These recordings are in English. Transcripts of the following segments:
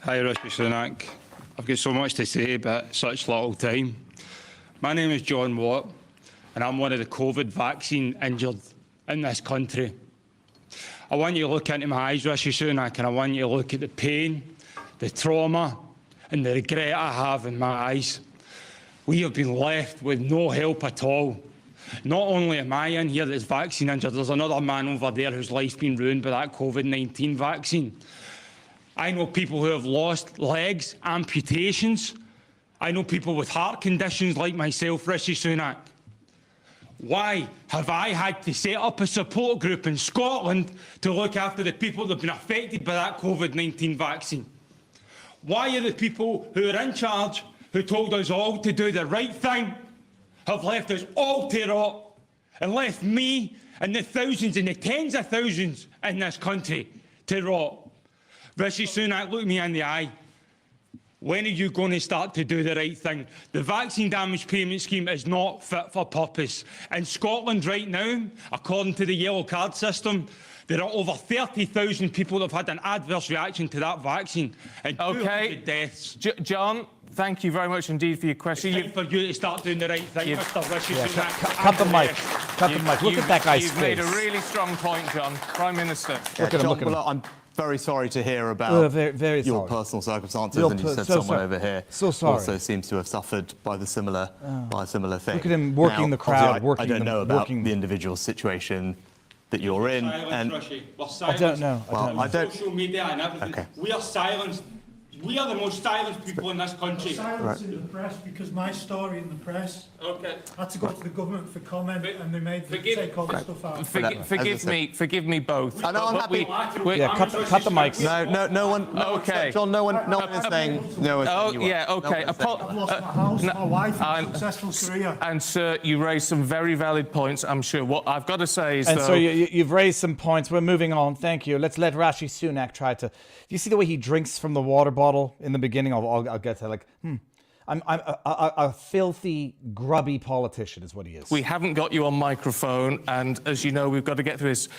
Hi, Rishi Sunak. I've got so much to say, but such little time. My name is John Watt, and I'm one of the COVID vaccine injured in this country. I want you to look into my eyes, Rishi Sunak, and I want you to look at the pain, the trauma, and the regret I have in my eyes. We have been left with no help at all. Not only am I in here that's vaccine injured, there's another man over there whose life's been ruined by that COVID-19 vaccine. I know people who have lost legs, amputations. I know people with heart conditions like myself, Rishi Sunak. Why have I had to set up a support group in Scotland to look after the people that have been affected by that COVID-19 vaccine? Why are the people who are in charge, who told us all to do the right thing, have left us all to rot and left me and the thousands and the tens of thousands in this country to rot? Rishi Sunak, look me in the eye. When are you going to start to do the right thing? The vaccine damage payment scheme is not fit for purpose. In Scotland right now, according to the yellow card system, there are over 30,000 people that have had an adverse reaction to that vaccine. And 200 deaths. John, thank you very much indeed for your question. It's time for you to start doing the right thing, Mr. Rishi Sunak. Cut the mic. Cut the mic. Look at that guy's face. You've made a really strong point, John. Prime Minister. Look at him. Look at him. I'm very sorry to hear about very your sorry. personal circumstances, and you said someone over here also seems to have suffered by the similar thing. Look at him working the crowd. I don't know about the individual situation that you're in. We're silenced. I don't know. I don't. Social media and everything. Okay. We are silenced. We are the most silenced people in this country. Silence in the press because my story in the press had to go to the government for comment, and they made them take all the stuff out. Forgive me both. I know, I'm happy. Cut the mics. No one. Okay. John, no one is saying. No one. Oh, yeah, okay. I've lost my house, my wife, and a successful career. And, sir, you raised some very valid points, I'm sure. What I've got to say is, and so you've raised some points. We're moving on. Thank you. Let's let Rishi Sunak try to... Do you see the way he drinks from the water bottle in the beginning? I'll get to I'm a filthy, grubby politician is what he is. We haven't got you on microphone, and as you know, we've got to get through this.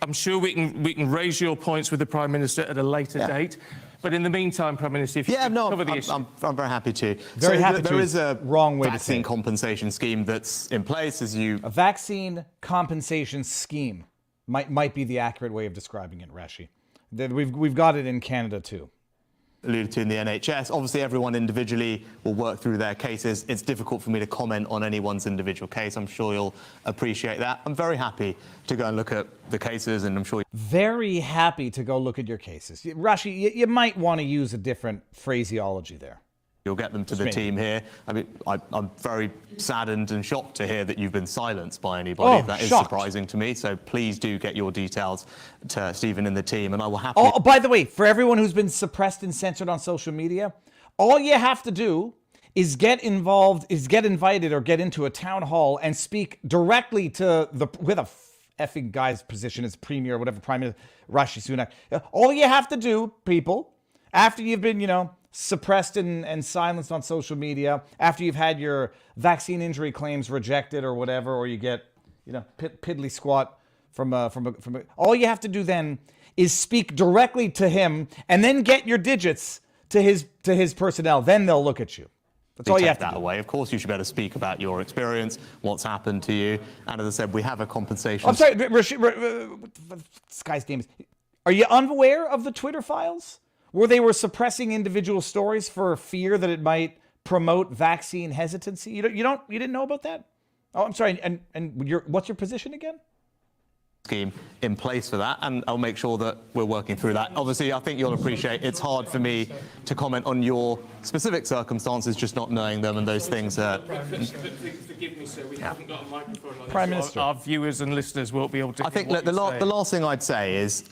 I'm sure we can raise your points with the Prime Minister at a later date. But in the meantime, Prime Minister, if you cover the issue. I'm very happy to. Very happy to. There is a wrong way vaccine compensation scheme that's in place, as you... A vaccine compensation scheme might be the accurate way of describing it, Rishi. We've got it in Canada too. Alluded to in the NHS. Obviously, everyone individually will work through their cases. It's difficult for me to comment on anyone's individual case. I'm sure you'll appreciate that. I'm very happy to go and look at the cases, and I'm sure... Very happy to go look at your cases. Rishi, you might want to use a different phraseology there. You'll get them to the team here. I mean, I'm very saddened and shocked to hear that you've been silenced by anybody. That is surprising to me. So please do get your details to Stephen and the team, and I will happily... Oh, by the way, for everyone who's been suppressed and censored on social media, all you have to do is get invited or get into a town hall and speak directly to with a effing guy's position as premier or whatever, Prime Minister Rishi Sunak. All you have to do, people, after you've been, suppressed and silenced on social media, after you've had your vaccine injury claims rejected or whatever, or you get, piddly squat from all you have to do then is speak directly to him and then get your digits to his personnel. Then they'll look at you. That's all you have to do. Away. Of course, you should be able to speak about your experience, what's happened to you, and as I said, we have a compensation. I'm sorry, this guy's name is. Are you unaware of the Twitter files? Where they were suppressing individual stories for fear that it might promote vaccine hesitancy. You didn't know about that? Oh, I'm sorry. And what's your position again? Scheme in place for that, and I'll make sure that we're working through that. Obviously, I think you'll appreciate it's hard for me to comment on your specific circumstances, just not knowing them, and those things are... Forgive me, sir, we haven't got a microphone on this. Prime Minister. Our viewers and listeners won't be able to... I think the last thing I'd say is,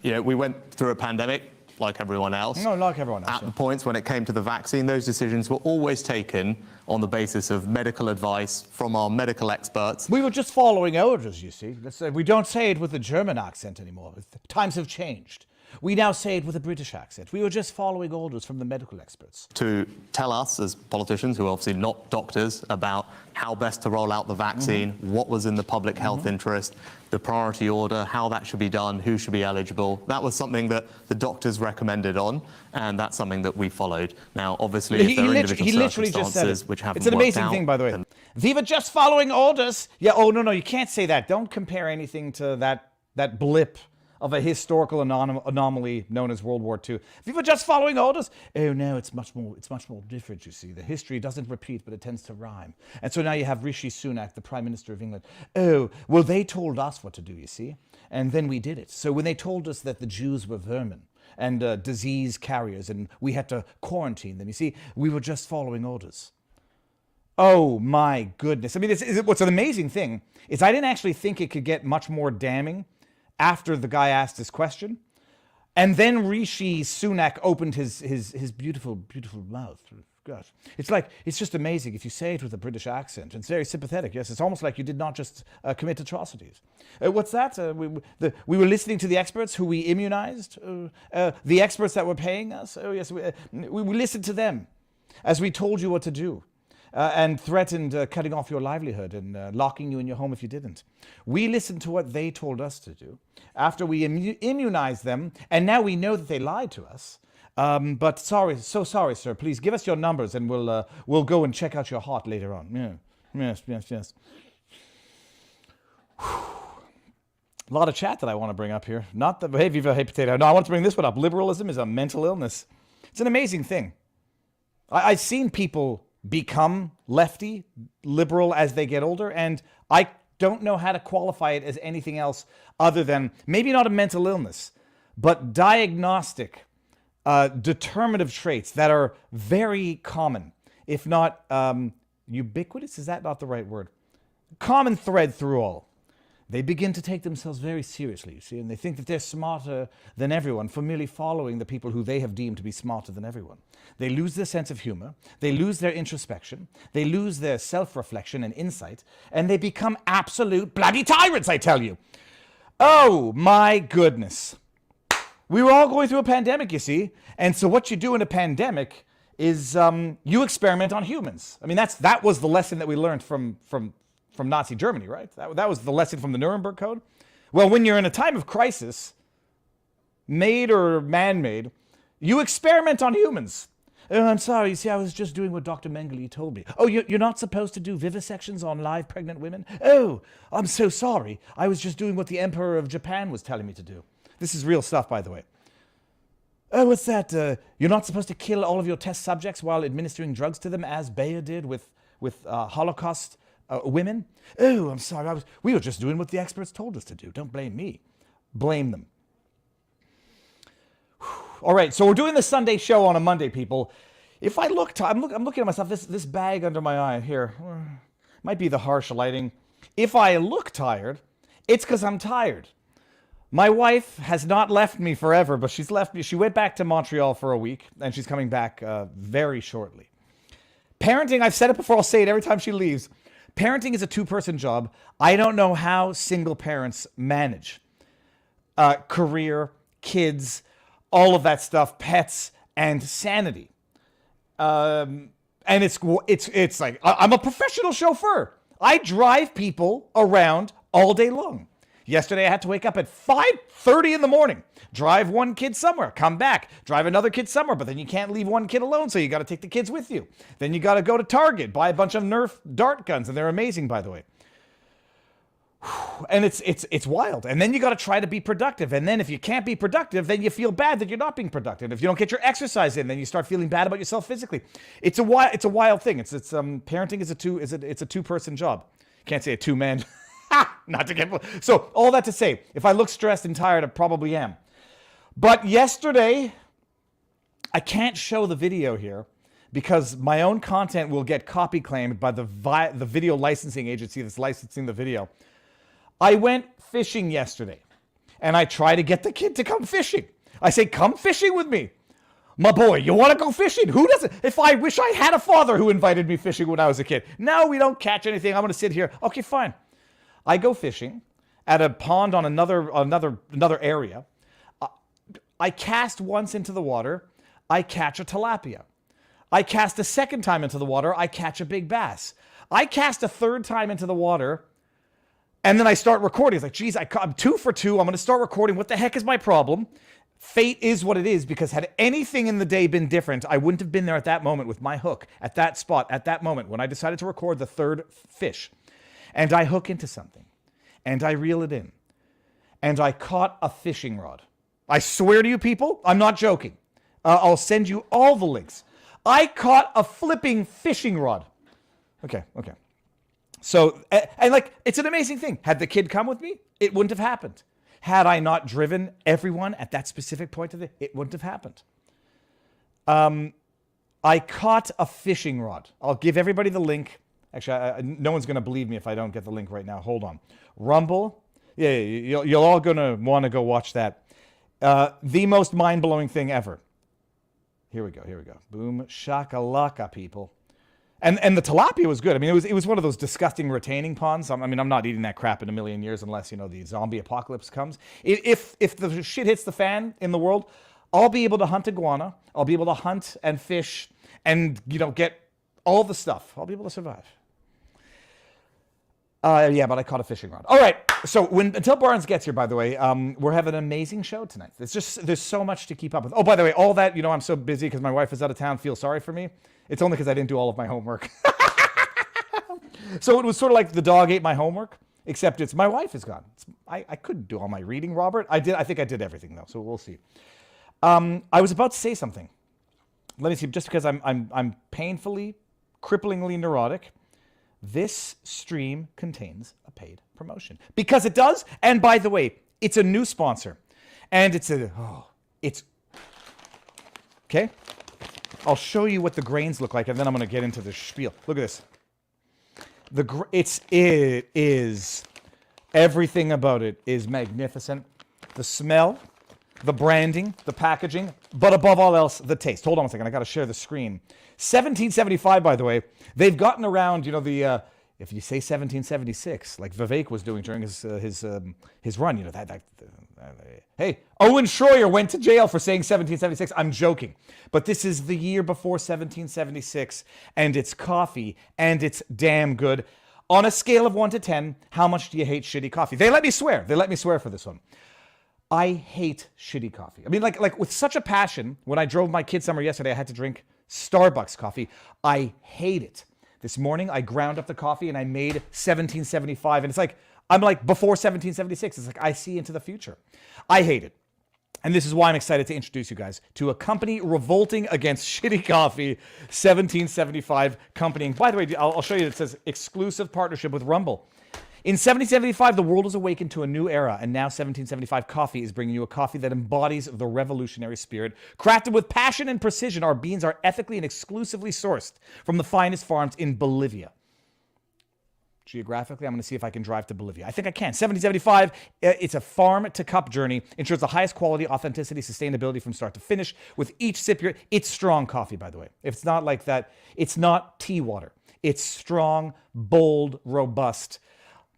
we went through a pandemic, like everyone else. No, like everyone else. At the points when it came to the vaccine, those decisions were always taken on the basis of medical advice from our medical experts. We were just following orders, you see. We don't say it with a German accent anymore. Times have changed. We now say it with a British accent. We were just following orders from the medical experts. To tell us as politicians, who are obviously not doctors, about how best to roll out the vaccine, what was in the public health interest, the priority order, how that should be done, who should be eligible. That was something that the doctors recommended on, and that's something that we followed. Now, obviously, if there are individual circumstances which haven't It's an amazing worked out, thing, by the way. Viva just following orders. Yeah, oh, no, you can't say that. Don't compare anything to that blip of a historical anomaly known as World War II. Viva just following orders. Oh no, it's much more different, you see. The history doesn't repeat, but it tends to rhyme. And so now you have Rishi Sunak, the Prime Minister of England. Oh, well, they told us what to do, you see. And then we did it. So when they told us that the Jews were vermin and disease carriers and we had to quarantine them, you see, we were just following orders. Oh my goodness. I mean, what's an amazing thing is I didn't actually think it could get much more damning after the guy asked his question. And then Rishi Sunak opened his beautiful, beautiful mouth. Gosh. It's just amazing if you say it with a British accent. It's very sympathetic, yes. It's almost like you did not just commit atrocities. What's that? We were listening to the experts who we immunized. The experts that were paying us. Oh, yes, we listened to them as we told you what to do. And threatened cutting off your livelihood and locking you in your home if you didn't. We listened to what they told us to do after we immunized them, and now we know that they lied to us. But so sorry, sir. Please give us your numbers, and we'll go and check out your heart later on. Yeah. Yes. A lot of chat that I want to bring up here. Not the hey Viva, hey potato. No, I want to bring this one up. Liberalism is a mental illness. It's an amazing thing. I've seen people become lefty, liberal as they get older, and I don't know how to qualify it as anything else other than maybe not a mental illness, but diagnostic, determinative traits that are very common, if not ubiquitous. Is that not the right word? Common thread through all. They begin to take themselves very seriously, you see, and they think that they're smarter than everyone for merely following the people who they have deemed to be smarter than everyone. They lose their sense of humor, they lose their introspection, they lose their self-reflection and insight, and they become absolute bloody tyrants, I tell you. Oh, my goodness. We were all going through a pandemic, you see, and so what you do in a pandemic is you experiment on humans. I mean, that was the lesson that we learned from Nazi Germany, right? That was the lesson from the Nuremberg Code. Well, when you're in a time of crisis, made or man-made, you experiment on humans. Oh, I'm sorry, you see, I was just doing what Dr. Mengele told me. Oh, you're not supposed to do vivisections on live pregnant women? Oh, I'm so sorry. I was just doing what the Emperor of Japan was telling me to do. This is real stuff, by the way. Oh, what's that? You're not supposed to kill all of your test subjects while administering drugs to them, as Bayer did with Holocaust women? Oh, I'm sorry. We were just doing what the experts told us to do. Don't blame me. Blame them. All right, so we're doing the Sunday show on a Monday, people. If I look, I'm looking at myself. This bag under my eye here might be the harsh lighting. If I look tired, it's because I'm tired. My wife has not left me forever, but she's left me. She went back to Montreal for a week, and she's coming back very shortly. Parenting, I've said it before. I'll say it every time she leaves. Parenting is a two-person job. I don't know how single parents manage career, kids, all of that stuff, pets, and sanity. And it's like, I'm a professional chauffeur. I drive people around all day long. Yesterday, I had to wake up at 5:30 in the morning, drive one kid somewhere, come back, drive another kid somewhere, but then you can't leave one kid alone, so you got to take the kids with you. Then you got to go to Target, buy a bunch of Nerf dart guns, and they're amazing, by the way. And it's wild. And then you got to try to be productive. And then if you can't be productive, then you feel bad that you're not being productive. If you don't get your exercise in, then you start feeling bad about yourself physically. It's a wild thing. Parenting is a two-person job. Can't say a two-man. Not to get so all that to say, if I look stressed and tired, I probably am. But yesterday, I can't show the video here because my own content will get copy claimed by the video licensing agency that's licensing the video. I went fishing yesterday, and I try to get the kid to come fishing. I say, come fishing with me. My boy, you want to go fishing? Who doesn't? If I wish I had a father who invited me fishing when I was a kid. No, we don't catch anything. I'm going to sit here. Okay, fine. I go fishing at a pond on another area. I cast once into the water, I catch a tilapia. I cast a second time into the water, I catch a big bass. I cast a third time into the water, and then I start recording. It's like, geez, I'm 2 for 2. I'm going to start recording. What the heck is my problem? Fate is what it is, because had anything in the day been different, I wouldn't have been there at that moment with my hook, at that spot, at that moment, when I decided to record the third fish. And I hook into something, and I reel it in, and I caught a fishing rod. I swear to you people, I'm not joking. I'll send you all the links. I caught a flipping fishing rod. Okay. So, and like, it's an amazing thing. Had the kid come with me, it wouldn't have happened. Had I not driven everyone at that specific point of it wouldn't have happened. I caught a fishing rod. I'll give everybody the link. Actually, no one's going to believe me if I don't get the link right now. Hold on. Rumble. Yeah, you're all going to want to go watch that. The most mind-blowing thing ever. Here we go. Boom, shakalaka, people. And the tilapia was good. I mean, it was one of those disgusting retaining ponds. I mean, I'm not eating that crap in a million years unless, the zombie apocalypse comes. If the shit hits the fan in the world, I'll be able to hunt iguana. I'll be able to hunt and fish and, get all the stuff. I'll be able to survive. Yeah, but I caught a fishing rod. All right. So until Barnes gets here, by the way, we're having an amazing show tonight. There's so much to keep up with. Oh, by the way, all that, I'm so busy because my wife is out of town. Feel sorry for me. It's only because I didn't do all of my homework. So it was sort of like the dog ate my homework, except it's my wife is gone. I couldn't do all my reading, Robert. I think I did everything though. So we'll see. I was about to say something. Let me see. Just because I'm painfully, cripplingly neurotic. This stream contains a paid promotion. Because it does. And by the way, it's a new sponsor. And it's okay? I'll show you what the grains look like, and then I'm going to get into the spiel. Look at this. It is, everything about it is magnificent. The smell, the branding, the packaging, but above all else, the taste. Hold on a second. I got to share the screen. 1775, by the way, they've gotten around, if you say 1776, like Vivek was doing during his run, hey, Owen Schroyer went to jail for saying 1776. I'm joking. But this is the year before 1776, and it's coffee, and it's damn good. On a scale of 1 to 10, how much do you hate shitty coffee? They let me swear. For this one. I hate shitty coffee. I mean, like with such a passion. When I drove my kids somewhere yesterday, I had to drink Starbucks coffee. I hate it. This morning, I ground up the coffee and I made 1775. And it's like, I'm like before 1776. It's like I see into the future. I hate it. And this is why I'm excited to introduce you guys to a company revolting against shitty coffee, 1775 Company. And by the way, I'll show you, it says exclusive partnership with Rumble. In 1775, the world was awakened to a new era, and now 1775 Coffee is bringing you a coffee that embodies the revolutionary spirit. Crafted with passion and precision, our beans are ethically and exclusively sourced from the finest farms in Bolivia. Geographically, I'm going to see if I can drive to Bolivia. I think I can. 1775, it's a farm-to-cup journey. Ensures the highest quality, authenticity, sustainability from start to finish. With each sip, it's strong coffee, by the way. If it's not like that, it's not tea water. It's strong, bold, robust,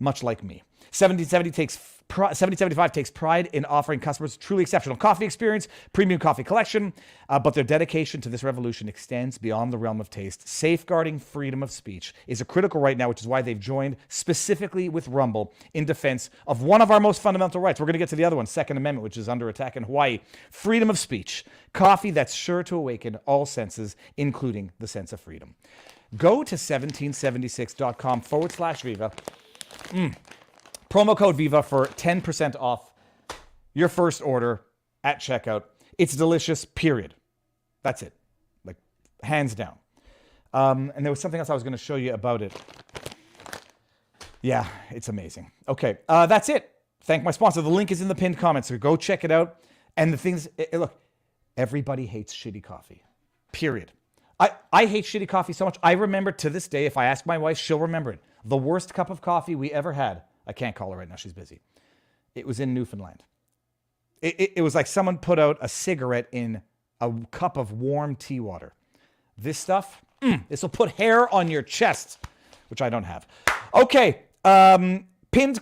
much like me. 1775 takes pride in offering customers truly exceptional coffee experience, premium coffee collection, but their dedication to this revolution extends beyond the realm of taste. Safeguarding freedom of speech is a critical right now, which is why they've joined specifically with Rumble in defense of one of our most fundamental rights. We're going to get to the other one, Second Amendment, which is under attack in Hawaii. Freedom of speech. Coffee that's sure to awaken all senses, including the sense of freedom. Go to 1776.com/Viva. Promo code Viva for 10% off your first order at checkout. It's delicious, period. That's it. Like, hands down. And there was something else I was going to show you about it. Yeah, it's amazing. Okay, that's it. Thank my sponsor. The link is in the pinned comments, so go check it out. And the things, look, everybody hates shitty coffee, period. I hate shitty coffee so much. I remember to this day, if I ask my wife, she'll remember it. The worst cup of coffee we ever had. I can't call her right now. She's busy. It was in Newfoundland. It was like someone put out a cigarette in a cup of warm tea water. This stuff, this will put hair on your chest, which I don't have. Okay, pinned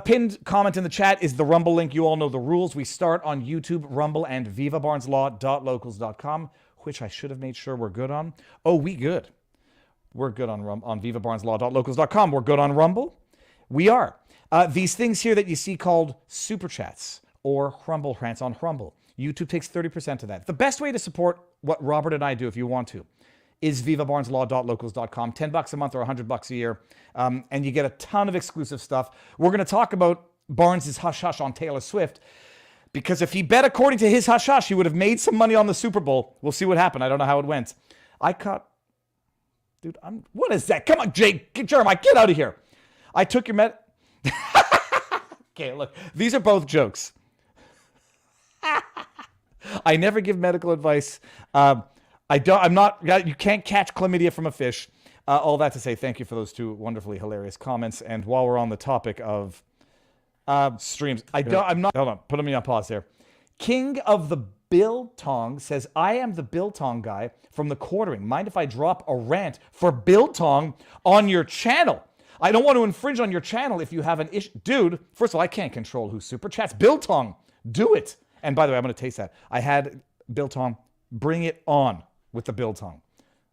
pinned comment in the chat is the Rumble link. You all know the rules. We start on YouTube, Rumble, and vivabarneslaw.locals.com, which I should have made sure we're good on. Oh, we good. We're good on vivabarneslaw.locals.com. We're good on Rumble. We are. These things here that you see called Super Chats or Rumble rants on Rumble. YouTube takes 30% of that. The best way to support what Robert and I do, if you want to, is vivabarneslaw.locals.com. $10 a month or $100 a year. And you get a ton of exclusive stuff. We're going to talk about Barnes' hush-hush on Taylor Swift, because if he bet according to his hush-hush, he would have made some money on the Super Bowl. We'll see what happened. I don't know how it went. Dude, what is that? Come on, Jake. Jeremiah, get out of here. I took your Okay, look. These are both jokes. I never give medical advice. You can't catch chlamydia from a fish. All that to say, thank you for those two wonderfully hilarious comments. And while we're on the topic of streams, hold on, put me on pause there. King of the Biltong says, I am the Biltong guy from the Quartering. Mind if I drop a rant for Biltong on your channel? I don't want to infringe on your channel if you have an issue. Dude, first of all, I can't control who super chats. Biltong, do it. And by the way, I'm going to taste that. I had Biltong, bring it on with the Biltong.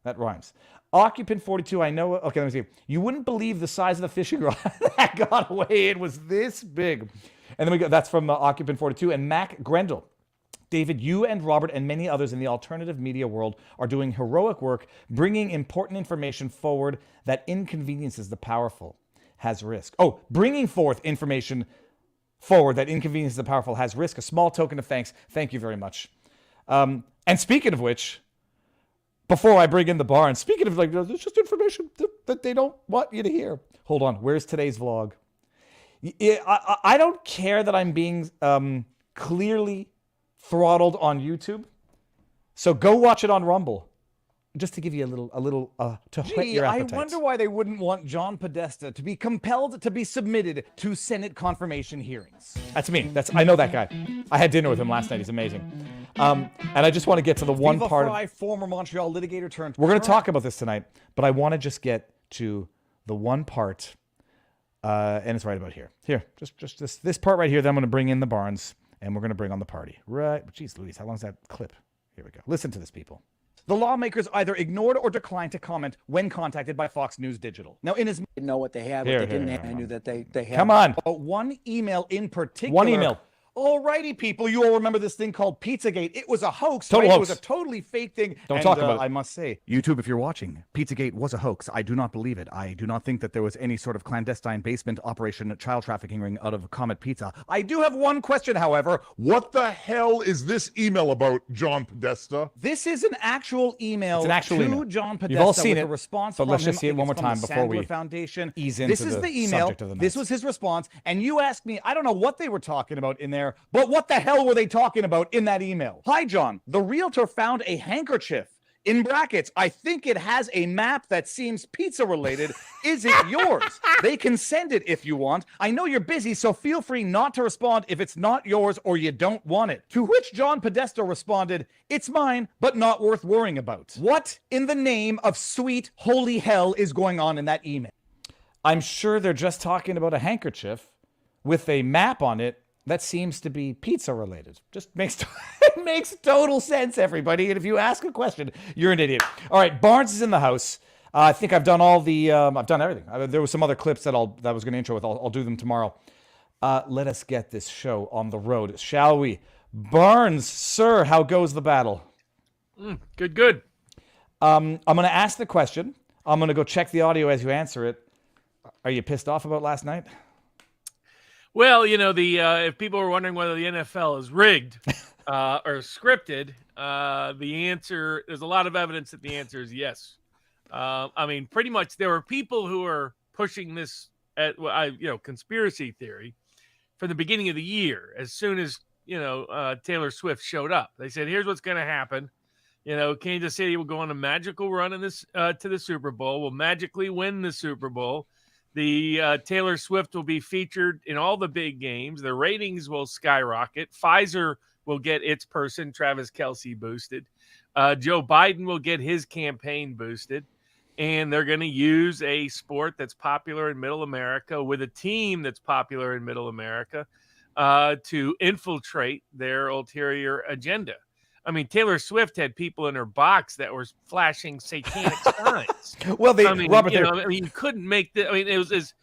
That rhymes. Occupant 42, I know. Okay, let me see. You wouldn't believe the size of the fishing rod that got away. It was this big. And then we go, that's from Occupant 42. And Mac Grendel. David, you and Robert and many others in the alternative media world are doing heroic work, bringing important information forward that inconveniences the powerful, has risk. Oh, bringing forth information forward that inconveniences the powerful has risk. A small token of thanks. Thank you very much. And speaking of which, before I bring in the bar, and speaking of, there's just information that they don't want you to hear. Hold on. Where's today's vlog? I don't care that I'm being clearly throttled on YouTube. So go watch it on Rumble. Just to give you a little to whet your appetite. I wonder why they wouldn't want John Podesta to be compelled to be submitted to Senate confirmation hearings. That's me. I know that guy. I had dinner with him last night. He's amazing. And I just want to get to the one Viva part. Fry, former Montreal litigator turned. We're going to talk about this tonight, but I want to just get to the one part, and it's right about here. Here, just this part right here. Then I'm going to bring in the Barnes, and we're going to bring on the party. Right? Jeez Louise, how long is that clip? Here we go. Listen to this, people. The lawmakers either ignored or declined to comment when contacted by Fox News Digital. Now, in his Didn't know what they had, what they didn't have. I knew that they had. Come on. One email in particular. One email. Alrighty, people, you all remember this thing called Pizzagate. It was a hoax, Total right? hoax. It was a totally fake thing. Don't talk about it. I must say, YouTube, if you're watching, Pizzagate was a hoax. I do not believe it. I do not think that there was any sort of clandestine basement operation, child trafficking ring out of Comet Pizza. I do have one question, however. What the hell is this email about, John Podesta? This is an actual email email. John Podesta. You've all seen with it, a response but from let's just him. see it one more time the before Sandler we Foundation. ease into This is the email. subject of the night. This was his response, and you asked me, I don't know what they were talking about in there, but what the hell were they talking about in that email? Hi, John. The realtor found a handkerchief. In brackets, I think it has a map that seems pizza related. Is it yours? They can send it if you want. I know you're busy, so feel free not to respond if it's not yours or you don't want it. To which John Podesta responded, it's mine, but not worth worrying about. What in the name of sweet holy hell is going on in that email? I'm sure they're just talking about a handkerchief with a map on it that seems to be pizza related. Just makes it makes total sense, everybody. And if you ask a question, you're an idiot. All right, Barnes is in the house. I think I've done all the I've done everything. there was some other clips that I was going to intro with. I'll do them tomorrow. Let us get this show on the road, shall we? Barnes, sir, how goes the battle? Good. I'm going to ask the question. I'm going to go check the audio as you answer it. Are you pissed off about last night? Well, if people were wondering whether the NFL is rigged or scripted, the answer, there's a lot of evidence that the answer is yes. Pretty much there were people who are pushing this conspiracy theory from the beginning of the year. As soon as, Taylor Swift showed up, they said, here's what's going to happen. Kansas City will go on a magical run in this to the Super Bowl, will magically win the Super Bowl. The Taylor Swift will be featured in all the big games. The ratings will skyrocket. Pfizer will get its person, Travis Kelce, boosted. Joe Biden will get his campaign boosted. and they're going to use a sport that's popular in Middle America with a team that's popular in Middle America to infiltrate their ulterior agenda. I mean, Taylor Swift had people in her box that were flashing satanic signs. Well, I mean, you couldn't make the. I mean, it was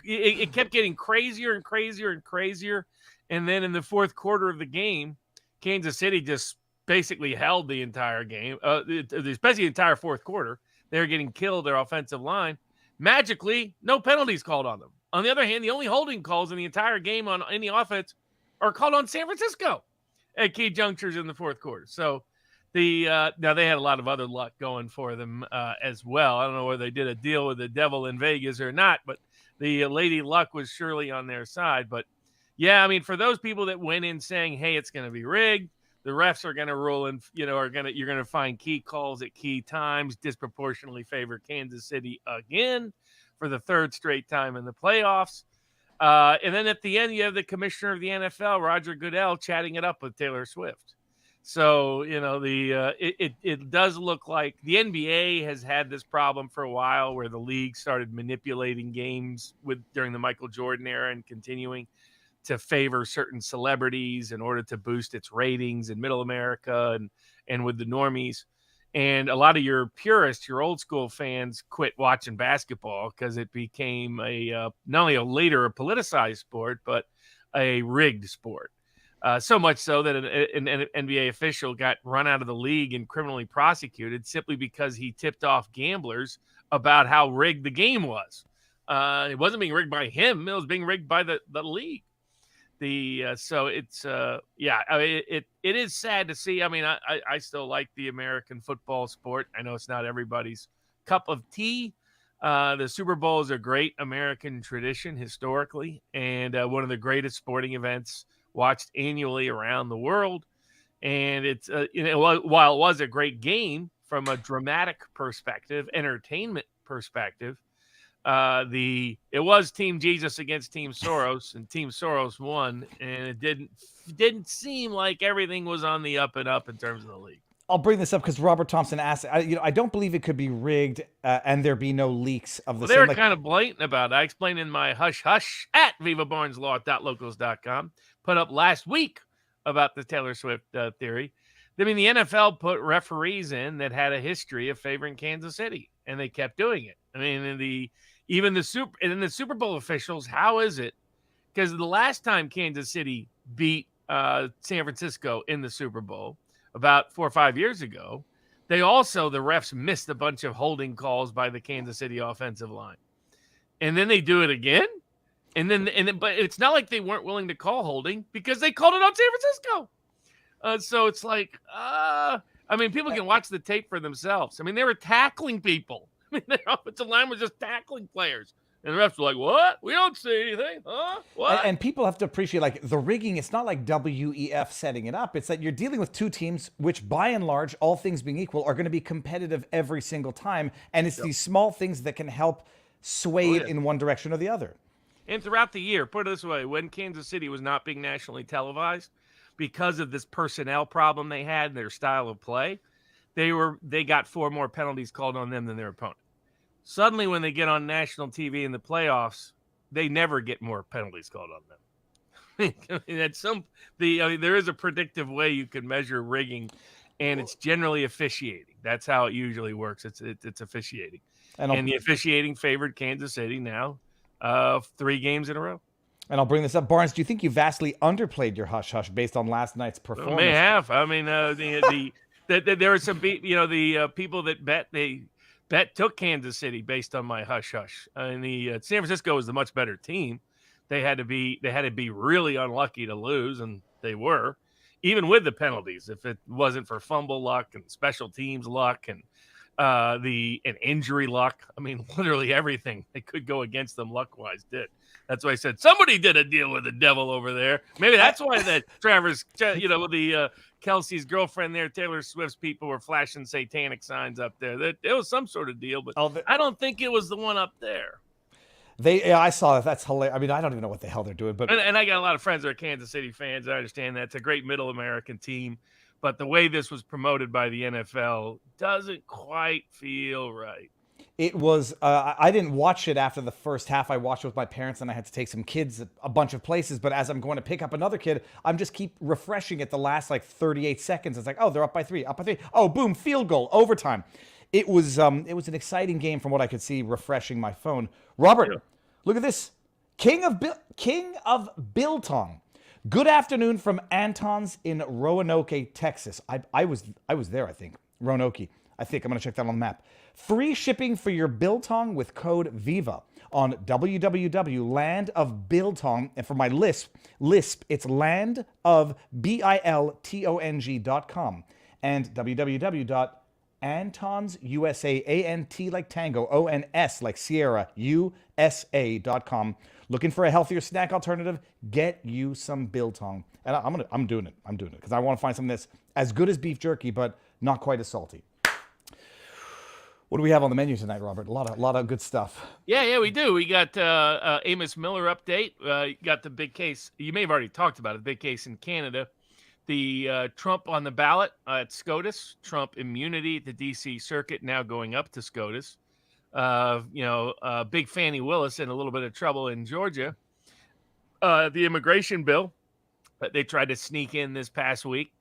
it kept getting crazier and crazier and crazier, and then in the fourth quarter of the game, Kansas City just basically held the entire game, especially the entire fourth quarter. They were getting killed, their offensive line. Magically, no penalties called on them. On the other hand, the only holding calls in the entire game on any offense are called on San Francisco at key junctures in the fourth quarter. So now they had a lot of other luck going for them as well. I don't know whether they did a deal with the devil in Vegas or not, but the Lady Luck was surely on their side. But yeah, I mean, for those people that went in saying, hey, it's going to be rigged, the refs are going to rule and, you're going to find key calls at key times, disproportionately favor Kansas City again for the third straight time in the playoffs. And then at the end, you have the commissioner of the NFL, Roger Goodell, chatting it up with Taylor Swift. So, it does look like the NBA has had this problem for a while where the league started manipulating games during the Michael Jordan era and continuing to favor certain celebrities in order to boost its ratings in Middle America and with the normies. And a lot of your purists, your old school fans, quit watching basketball because it became not only later a politicized sport, but a rigged sport. So much so that an NBA official got run out of the league and criminally prosecuted simply because he tipped off gamblers about how rigged the game was. It wasn't being rigged by him; it was being rigged by the league. So it's it is sad to see. I mean, I still like the American football sport. I know it's not everybody's cup of tea. The Super Bowl is a great American tradition historically, and one of the greatest sporting events watched annually around the world. And it's while it was a great game from a dramatic perspective, entertainment perspective, it was Team Jesus against Team Soros, and Team Soros won, and it didn't seem like everything was on the up and up in terms of the league. I'll bring this up because Robert Thompson asked. I don't believe it could be rigged, and there be no leaks of the. Well, they were kind of blatant about it. I explained in my hush hush at vivabarneslaw.locals.com put up last week about the Taylor Swift theory. I mean, the NFL put referees in that had a history of favoring Kansas City, and they kept doing it. I mean, the Super Bowl officials, how is it? Because the last time Kansas City beat San Francisco in the Super Bowl about 4 or 5 years ago, the refs missed a bunch of holding calls by the Kansas City offensive line. And then they do it again. But it's not like they weren't willing to call holding because they called it on San Francisco. So it's like, I mean, people can watch the tape for themselves. I mean, they were tackling people. I mean, their offensive line was just tackling players. And the refs were like, what? We don't see anything. Huh? What? And people have to appreciate, like, the rigging. It's not like WEF setting it up. It's that you're dealing with two teams, which by and large, all things being equal, are going to be competitive every single time. And it's these small things that can help sway it in one direction or the other. And throughout the year, put it this way, when Kansas City was not being nationally televised, because of this personnel problem they had, their style of play, they got 4 more penalties called on them than their opponent. Suddenly, when they get on national TV in the playoffs, they never get more penalties called on them. There is a predictive way you can measure rigging, and it's generally officiating. That's how it usually works. It's officiating, and the officiating favored Kansas City now 3 games in a row. And I'll bring this up, Barnes. Do you think you vastly underplayed your hush hush based on last night's performance? May have. I mean, there are some people that bet took Kansas City based on my hush hush. And San Francisco was the much better team. They had to be really unlucky to lose, and they were, even with the penalties. If it wasn't for fumble luck and special teams luck and injury luck, I mean, literally everything that could go against them luck-wise did. That's why I said somebody did a deal with the devil over there. Maybe that's why that Travers, the Kelsey's girlfriend there, Taylor Swift's people were flashing satanic signs up there. There was some sort of deal, but I don't think it was the one up there. I saw that. That's hilarious. I mean, I don't even know what the hell they're doing. But and I got a lot of friends that are Kansas City fans. I understand that. It's a great Middle American team. But the way this was promoted by the NFL doesn't quite feel right. It was, I didn't watch it after the first half. I watched it with my parents, and I had to take some kids a bunch of places. But as I'm going to pick up another kid, I'm just keep refreshing it the last like 38 seconds. It's like, oh, they're up by three. Oh, boom, field goal, overtime. It was an exciting game from what I could see, refreshing my phone. Robert, look at this. King of Biltong. Good afternoon from Anton's in Roanoke, Texas. I was there, I think. Roanoke. I think I'm going to check that on the map. Free shipping for your biltong with code Viva on www.landofbiltong. And for my lisp, it's landofbiltong.com and www.antonsusa, A-N-T like tango, O-N-S like Sierra, USA.com. Looking for a healthier snack alternative? Get you some biltong. And I'm doing it. I'm doing it because I want to find something that's as good as beef jerky, but not quite as salty. What do we have on the menu tonight, Robert? A lot of good stuff. Yeah, we do. We got Amos Miller update. You got the big case. You may have already talked about it. The big case in Canada. The Trump on the ballot at SCOTUS. Trump immunity at the D.C. Circuit now going up to SCOTUS. Big Fannie Willis in a little bit of trouble in Georgia. The immigration bill that they tried to sneak in this past week.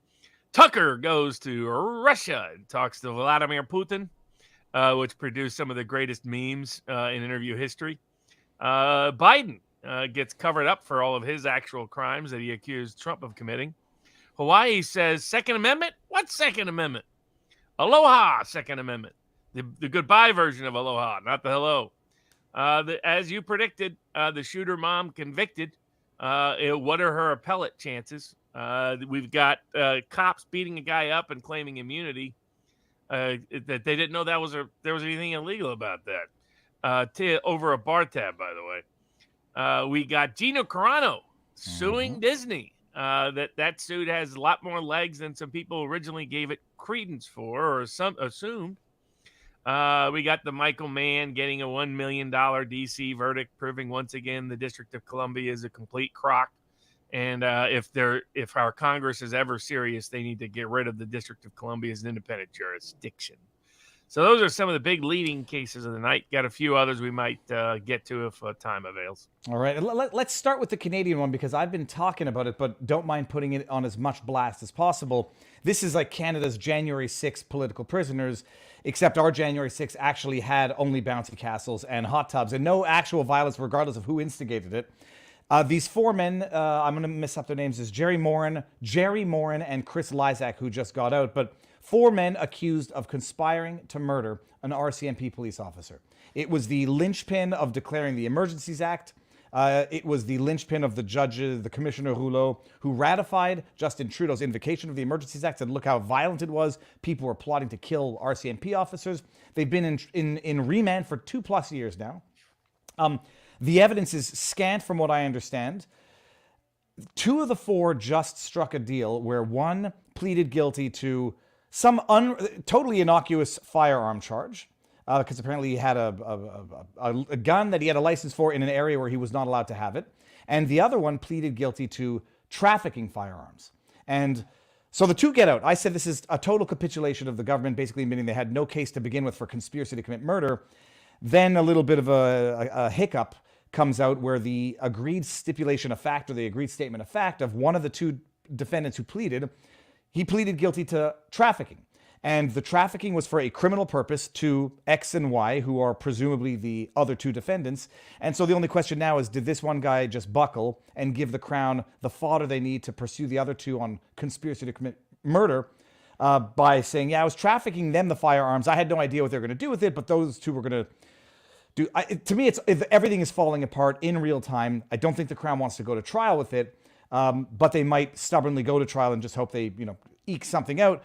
Tucker goes to Russia and talks to Vladimir Putin. Which produced some of the greatest memes in interview history. Biden gets covered up for all of his actual crimes that he accused Trump of committing. Hawaii says, Second Amendment? What Second Amendment? Aloha, Second Amendment. The goodbye version of aloha, not the hello. As you predicted, the shooter mom convicted. What are her appellate chances? We've got cops beating a guy up and claiming immunity. That they didn't know there was anything illegal about that. Over a bar tab, by the way. We got Gina Carano suing Disney. That suit has a lot more legs than some people originally gave it credence for, or some assumed. We got the Michael Mann getting a $1 million DC verdict, proving once again the District of Columbia is a complete crock. And if our Congress is ever serious, they need to get rid of the District of Columbia as an independent jurisdiction. So those are some of the big leading cases of the night. Got a few others we might get to if time avails. All right. Let's start with the Canadian one because I've been talking about it, but don't mind putting it on as much blast as possible. This is like Canada's January 6th political prisoners, except our January 6th actually had only bouncy castles and hot tubs and no actual violence regardless of who instigated it. These four men, I'm going to mess up their names, is Jerry Morin, and Chris Lysak, who just got out. But four men accused of conspiring to murder an RCMP police officer. It was the linchpin of declaring the Emergencies Act. It was the linchpin of the judges, the Commissioner Rouleau, who ratified Justin Trudeau's invocation of the Emergencies Act. And look how violent it was. People were plotting to kill RCMP officers. They've been in remand for 2+ years now. The evidence is scant from what I understand. Two of the four just struck a deal where one pleaded guilty to some totally innocuous firearm charge because apparently he had a gun that he had a license for in an area where he was not allowed to have it. And the other one pleaded guilty to trafficking firearms. And so the two get out. I said this is a total capitulation of the government, basically admitting they had no case to begin with for conspiracy to commit murder. Then a little bit of a hiccup comes out where the agreed stipulation of fact, or the agreed statement of fact of one of the two defendants who pleaded, he pleaded guilty to trafficking. And the trafficking was for a criminal purpose to X and Y, who are presumably the other two defendants. And so the only question now is, did this one guy just buckle and give the Crown the fodder they need to pursue the other two on conspiracy to commit murder by saying, yeah, I was trafficking them the firearms. I had no idea what they were going to do with it, but those two were going to do. To me, everything is falling apart in real time. I don't think the Crown wants to go to trial with it, but they might stubbornly go to trial and just hope they, eke something out.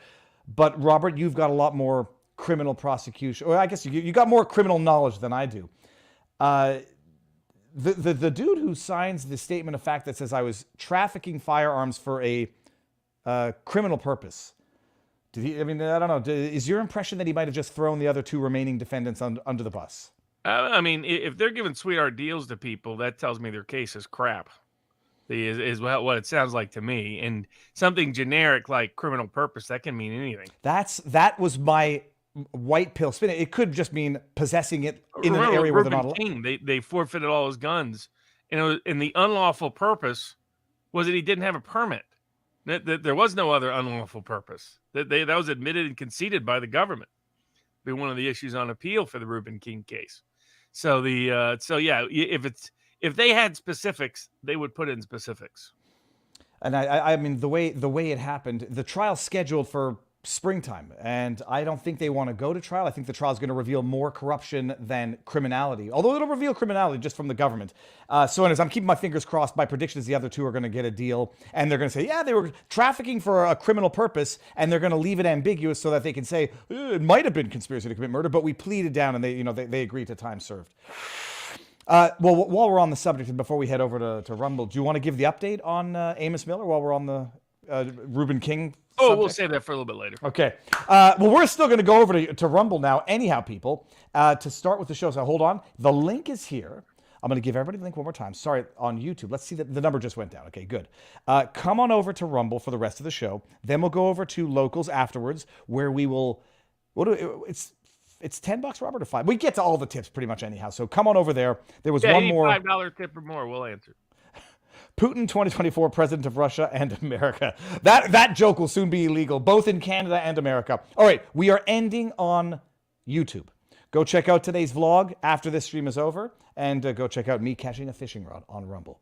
But Robert, you've got a lot more criminal prosecution, or I guess you got more criminal knowledge than I do. The dude who signs the statement of fact that says I was trafficking firearms for a criminal purpose. Did he? I mean, I don't know. Is your impression that he might have just thrown the other two remaining defendants under the bus? I mean, if they're giving sweetheart deals to people, that tells me their case is crap. Is what it sounds like to me. And something generic like criminal purpose, that can mean anything. That was my white pill spin it. It could just mean possessing it in an Remember, area where they're not Reuben allowed. King, they forfeited all his guns, and the unlawful purpose was that he didn't have a permit. That there was no other unlawful purpose. That was admitted and conceded by the government. Be one of the issues on appeal for the Reuben King case. So if they had specifics, they would put in specifics. And I mean, the way it happened, the trial's scheduled for springtime, and I don't think they want to go to trial. I think the trial is going to reveal more corruption than criminality, although it'll reveal criminality just from the government. So anyways, I'm keeping my fingers crossed. My prediction is the other two are going to get a deal, and they're going to say, yeah, they were trafficking for a criminal purpose, and they're going to leave it ambiguous so that they can say it might have been conspiracy to commit murder, but we pleaded down, and they agreed to time served. Well, while we're on the subject, and before we head over to Rumble, do you want to give the update on Amos Miller while we're on the Reuben King subject? We'll save that for a little bit later. Okay. Well, we're still going to go over to Rumble now. Anyhow, people, to start with the show. So hold on. The link is here. I'm going to give everybody the link one more time. Sorry, on YouTube. Let's see that the number just went down. Okay, good. Come on over to Rumble for the rest of the show. Then we'll go over to Locals afterwards, where we will. It's $10, Robert, or $5? We get to all the tips pretty much anyhow. So come on over there. There was one more $5 tip or more. We'll answer. Putin 2024 president of Russia and America. That joke will soon be illegal, both in Canada and America. All right, we are ending on YouTube. Go check out today's vlog after this stream is over, and go check out me catching a fishing rod on Rumble.